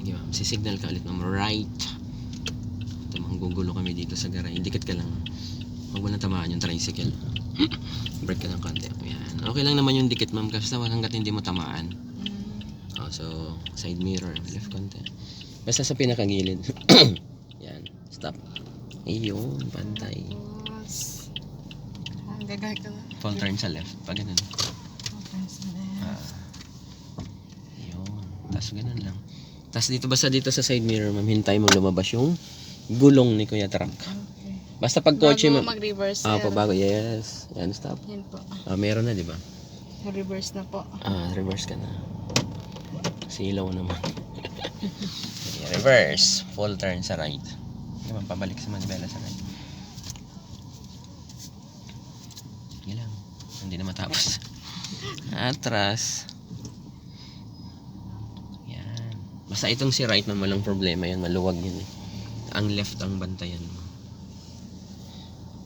Sige ma'am, sisignal ka ulit ma'am. Right. Ito, manggugulo kami dito sa garay. Dikit ka lang. Huwag mo na tamaan yung tricycle. Break ka ng konti. Ayan. Okay lang naman yung dikit ma'am kasi hanggat hindi mo tamaan. So, side mirror. Left konti. Basta sa pinakagilid. Yan. Stop. Ayun. Pantay. Gagawin ko na. Full turn sa left. Pag ganun. Ayun. Tapos ganun lang. Tapos dito basta dito sa side mirror ma'am, hintay mo lumabas yung gulong ni Kuya Truck. Okay. Basta pag kotse Bago ma'am. mag-reverse. Bago. Yes. Yan, stop. Yan po. Meron na, di ba? Reverse na po. Reverse ka na. Silaw naman. Okay, reverse. Full turn sa right. Hindi man, pabalik sa manibela sa right. Sige lang. Hindi na matapos. Atras. Yan. Basta itong si right na walang problema yan. Maluwag yun eh. Ang left ang bantayan mo.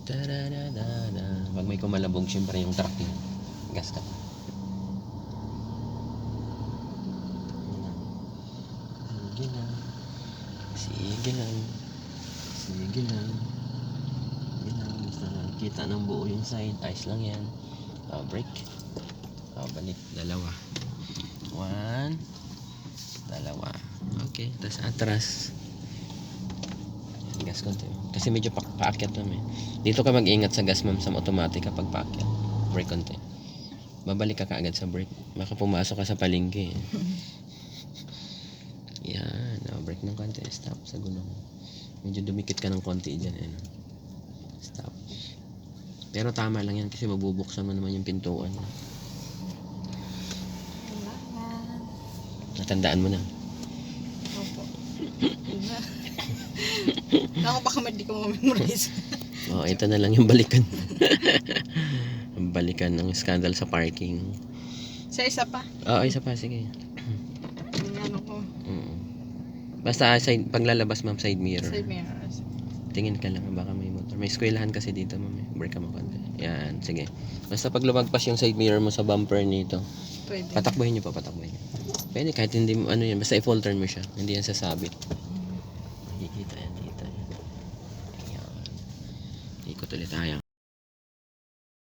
Ta-da-da-da-da. Pag may kumalabog, syempre yung truck yun. Gas ka. Sige lang. Sige lang. Sige lang. Sige lang. Basta nakikita ng buo yung side. Ayos lang yan. Brake. Balik. Dalawa. 1. Dalawa. Okay. Tapos atras. Gas konti. Kasi medyo paakyat naman eh. Dito ka mag-ingat sa gas ma'am sa automatic kapag paakyat. Brake konti. Babalik ka kaagad sa brake. Baka pumasok ka sa palengke eh. Yan. Brake ng konti. Stop sa gulong. Medyo dumikit ka ng konti dyan eh. Stop. Pero tama lang yan kasi mabubuksan mo naman yung pintuan. Natandaan mo na. Opo. Ako baka hindi ko ma-memorize. Ito na lang yung balikan. Ang balikan ng scandal sa parking. Sa isa pa. Isa pa. Sige. Yung ano ko. Basta side, paglalabas ma'am, side mirror. Side mirrors. Tingin ka lang, baka may motor. May eskwelahan kasi dito ma'am. Break ka mo konti. Yan, sige. Basta pag lumagpas yung side mirror mo sa bumper nito, Pwede. patakbuhin nyo pa, patakbuhin nyo. Pwede kahit hindi mo, yan, basta i-full turn mo siya. Hindi yan sasabit. Makikita yan dito. Yan. Ikot ulit tayo.